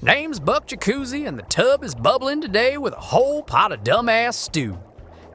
Name's Buck Jacuzzi, and the tub is bubbling today with a whole pot of dumbass stew.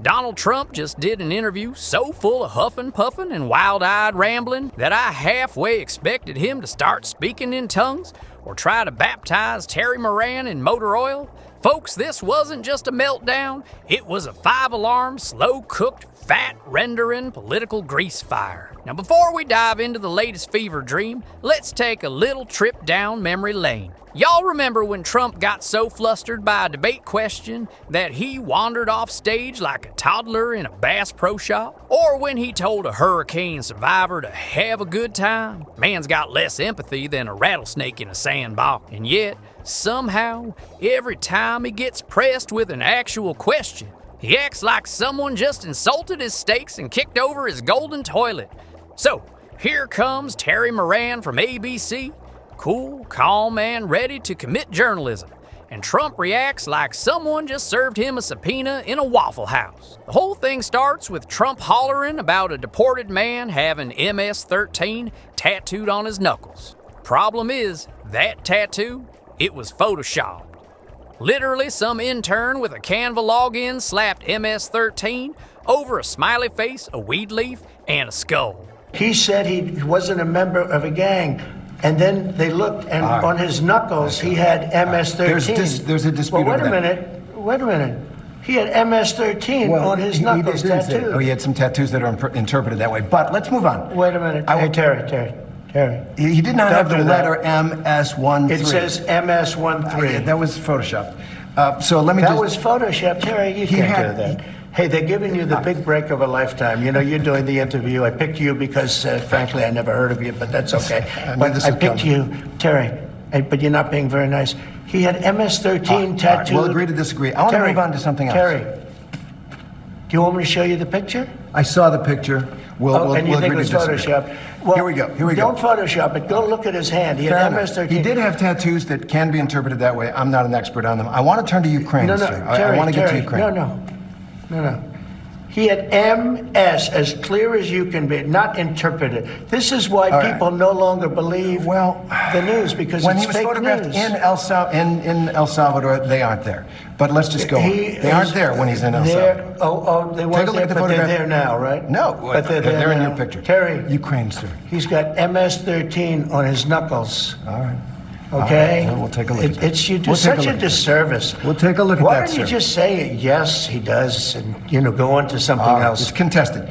Donald Trump just did an interview so full of huffing, puffing, and wild-eyed rambling that I halfway expected him to start speaking in tongues or try to baptize Terry Moran in motor oil. Folks, this wasn't just a meltdown. It was a five-alarm, slow-cooked, fat-rendering political grease fire. Now, before we dive into the latest fever dream, let's take a little trip down memory lane. Y'all remember when Trump got so flustered by a debate question that he wandered off stage like a toddler in a Bass Pro Shop? Or when he told a hurricane survivor to have a good time? Man's got less empathy than a rattlesnake in a sandbox. And yet, somehow, every time he gets pressed with an actual question, he acts like someone just insulted his steaks and kicked over his golden toilet. So, here comes Terry Moran from ABC. Cool, calm, and ready to commit journalism. And Trump reacts like someone just served him a subpoena in a Waffle House. The whole thing starts with Trump hollering about a deported man having MS-13 tattooed on his knuckles. Problem is, that tattoo, it was photoshopped. Literally, some intern with a Canva login slapped MS-13 over a smiley face, a weed leaf, and a skull. He said he wasn't a member of a gang. And then they looked, and on his knuckles, he had MS-13. There's a dispute. Well, wait a minute. He had MS-13 on his knuckles tattooed. Oh, he had some tattoos that are interpreted that way. But let's move on. Wait a minute. Hey, Terry. He did not have the letter MS-13. It says MS-13. That was Photoshopped. So let me That was Photoshopped. Terry, you can't do that. Hey, they're giving you the big break of a lifetime. You know, you're doing the interview. I picked you because, frankly, I never heard of you, but that's okay. But I picked you, Terry, but you're not being very nice. He had MS-13 tattooed. We'll agree to disagree. I want to move on to something else. Terry, do you want me to show you the picture? I saw the picture. And you think it was Photoshopped? Well, here we go. Don't Photoshop it. Go look at his hand. He had MS-13. He did have tattoos that can be interpreted that way. I'm not an expert on them. I want to turn to Ukraine, sir. I want to get to Ukraine. No. He had MS, as clear as you can be, not interpreted. This is why people no longer believe the news, because when it's he was fake photographed news. in El Salvador, they aren't there. But let's just go on. They aren't there when he's in El Salvador. They weren't there, but they're there now, right? No, but they're in now. your picture. Terry. Ukraine, sir. He's got MS-13 on his knuckles. All right. Okay? We'll take a look at that. You do such a disservice. We'll take a look at that, Why don't sir. you just say, yes, he does, and, go on to something else? It's contested.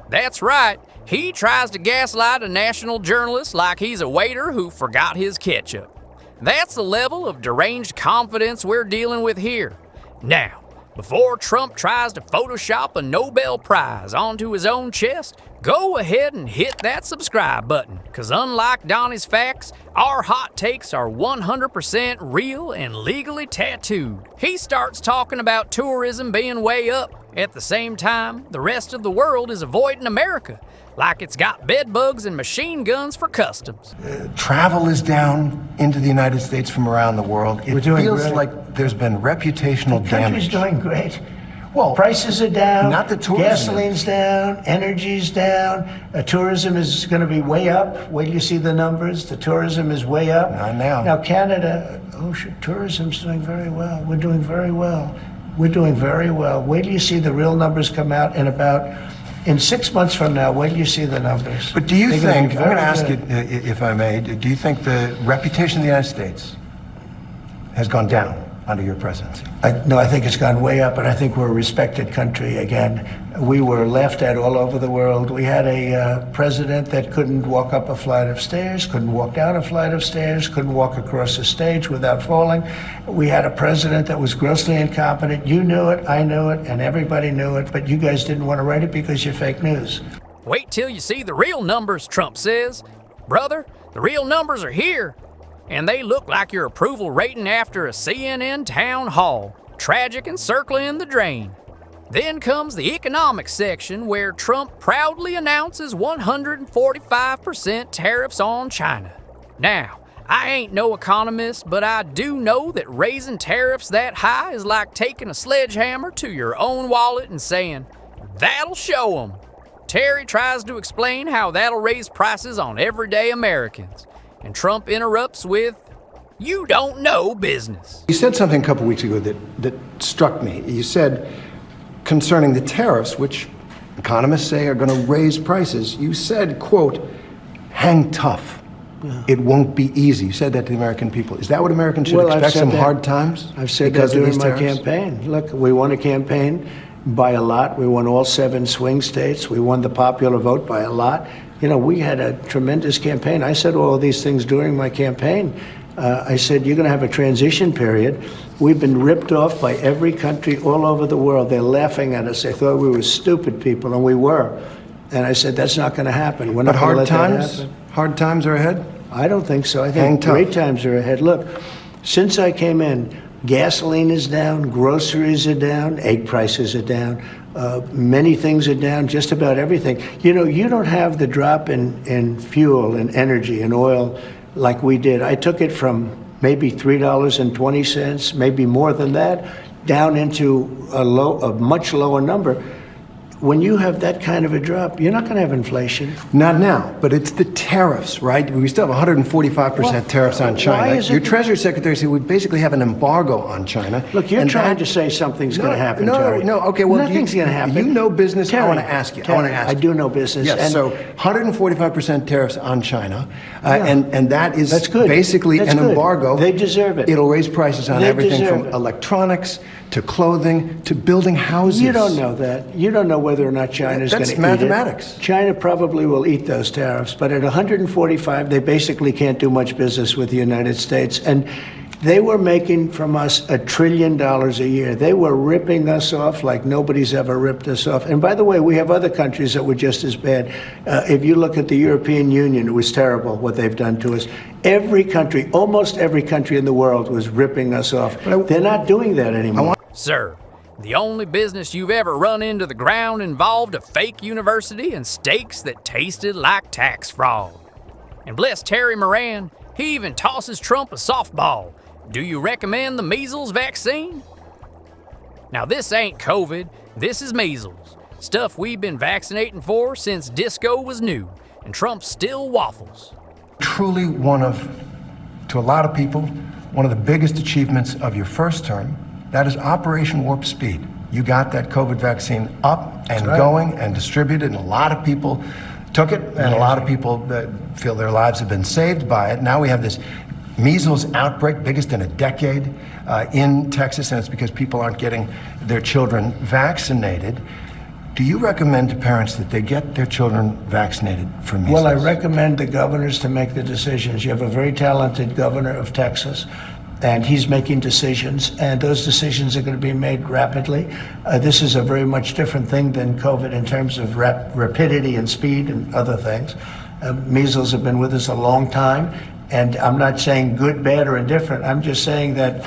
That's right. He tries to gaslight a national journalist like he's a waiter who forgot his ketchup. That's the level of deranged confidence we're dealing with here. Now, before Trump tries to Photoshop a Nobel Prize onto his own chest, go ahead and hit that subscribe button, because unlike Donnie's facts, our hot takes are 100% real and legally tattooed. He starts talking about tourism being way up. At the same time, the rest of the world is avoiding America, like it's got bed bugs and machine guns for customs. Travel is down into the United States from around the world. It feels like there's been reputational The damage. country's doing great. Well, prices are down. Not the tourism. Gasoline's down. Energy's down. Tourism is going to be way up. Wait till you see the numbers. The tourism is way up. Not now. Now, Canada, tourism's doing very well. We're doing very well. We're doing very well. Wait till you see the real numbers come out in 6 months from now. Wait till you see the numbers. But do you think, I'm going to ask you, good. if I may, do you think the reputation of the United States has gone down under your presidency? No, I think it's gone way up, and I think we're a respected country again. We were laughed at all over the world. We had a president that couldn't walk up a flight of stairs, couldn't walk down a flight of stairs, couldn't walk across a stage without falling. We had a president that was grossly incompetent. You knew it, I knew it, and everybody knew it, but you guys didn't want to write it because you're fake news. Wait till you see the real numbers, Trump says. Brother, the real numbers are here. And they look like your approval rating after a CNN town hall. Tragic and circling the drain. Then comes the economics section where Trump proudly announces 145% tariffs on China. Now, I ain't no economist, but I do know that raising tariffs that high is like taking a sledgehammer to your own wallet and saying, that'll show 'em. Terry tries to explain how that'll raise prices on everyday Americans. And Trump interrupts with, You don't know business. You said something a couple weeks ago that struck me. You said concerning the tariffs, which economists say are going to raise prices, you said, quote, hang tough. Yeah. It won't be easy. You said that to the American people. Is that what Americans should expect, some hard times? I've said that during my campaign. Look, we won a campaign by a lot. We won all 7 swing states. We won the popular vote by a lot. You know, we had a tremendous campaign. I said all of these things during my campaign. I said, you're going to have a transition period. We've been ripped off by every country all over the world. They're laughing at us. They thought we were stupid people, and we were. And I said, that's not going to happen. We're not going to let that happen. Hard times are ahead? I don't think so. I think great times are ahead. Look, since I came in, gasoline is down, groceries are down, egg prices are down, many things are down, just about everything. You know, you don't have the drop in fuel and energy and oil like we did. I took it from maybe $3.20, maybe more than that, down into a much lower number. When you have that kind of a drop, you're not going to have inflation. Not now, but it's the tariffs, right? We still have 145% tariffs on China. Your Treasury Secretary said we basically have an embargo on China. Look, you're trying to say something's going to happen, Terry. No, okay, well, nothing's going to happen. You know business. Terry, I want to ask you. I do know business. Yes, so 145% tariffs on China, Yeah. and that is That's good. basically That's an good. embargo. They deserve it. It'll raise prices on They everything deserve from it. electronics to clothing to building houses. You don't know that. You don't know whether or not China's going to eat it. That's mathematics. China probably will eat those tariffs, but at 145, they basically can't do much business with the United States. And they were making from us $1 trillion a year. They were ripping us off like nobody's ever ripped us off. And by the way, we have other countries that were just as bad. If you look at the European Union, it was terrible what they've done to us. Every country, almost every country in the world was ripping us off. They're not doing that anymore. Sir, the only business you've ever run into the ground involved a fake university and steaks that tasted like tax fraud. And bless Terry Moran, he even tosses Trump a softball. Do you recommend the measles vaccine? Now this ain't COVID, this is measles. Stuff we've been vaccinating for since disco was new, and Trump still waffles. Truly to a lot of people, one of the biggest achievements of your first term. That is Operation Warp Speed. You got that COVID vaccine up and going and distributed, and a lot of people took it, and a lot of people feel their lives have been saved by it. Now we have this measles outbreak, biggest in a decade in Texas, and it's because people aren't getting their children vaccinated. Do you recommend to parents that they get their children vaccinated for measles? Well, I recommend the governors to make the decisions. You have a very talented governor of Texas, and he's making decisions, and those decisions are going to be made rapidly. This is a very much different thing than COVID in terms of rapidity and speed and other things. Measles have been with us a long time, and I'm not saying good, bad, or indifferent. I'm just saying that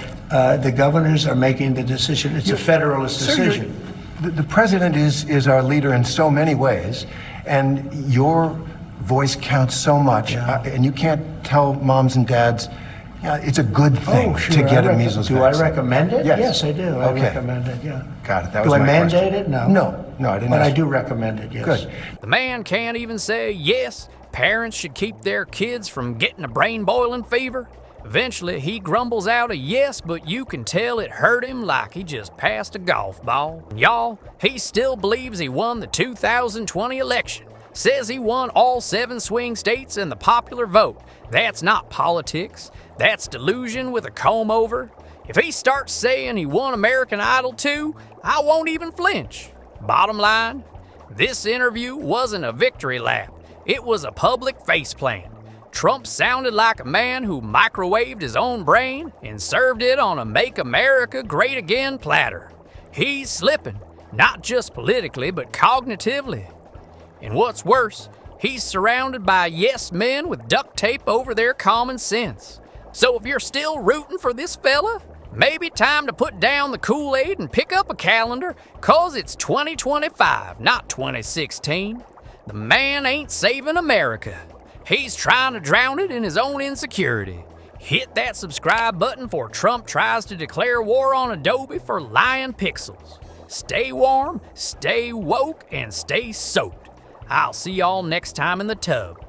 the governors are making the decision. It's a federalist decision. The president is our leader in so many ways, and your voice counts so much, and you can't tell moms and dads, it's a good thing to get a measles vaccine. Do I recommend it? Yes, yes I do. I recommend it, yeah. Got it. That was my question. Do I mandate it? No. No, I didn't. But I do recommend it, yes. Good. The man can't even say yes, parents should keep their kids from getting a brain-boiling fever. Eventually, he grumbles out a yes, but you can tell it hurt him like he just passed a golf ball. Y'all, he still believes he won the 2020 election. Says he won all 7 swing states and the popular vote. That's not politics. That's delusion with a comb over. If he starts saying he won American Idol too, I won't even flinch. Bottom line, this interview wasn't a victory lap. It was a public faceplant. Trump sounded like a man who microwaved his own brain and served it on a Make America Great Again platter. He's slipping, not just politically, but cognitively. And what's worse, he's surrounded by yes men with duct tape over their common sense. So if you're still rooting for this fella, maybe time to put down the Kool-Aid and pick up a calendar, 'cause it's 2025, not 2016. The man ain't saving America. He's trying to drown it in his own insecurity. Hit that subscribe button before Trump tries to declare war on Adobe for lying pixels. Stay warm, stay woke, and stay soaked. I'll see y'all next time in the tub.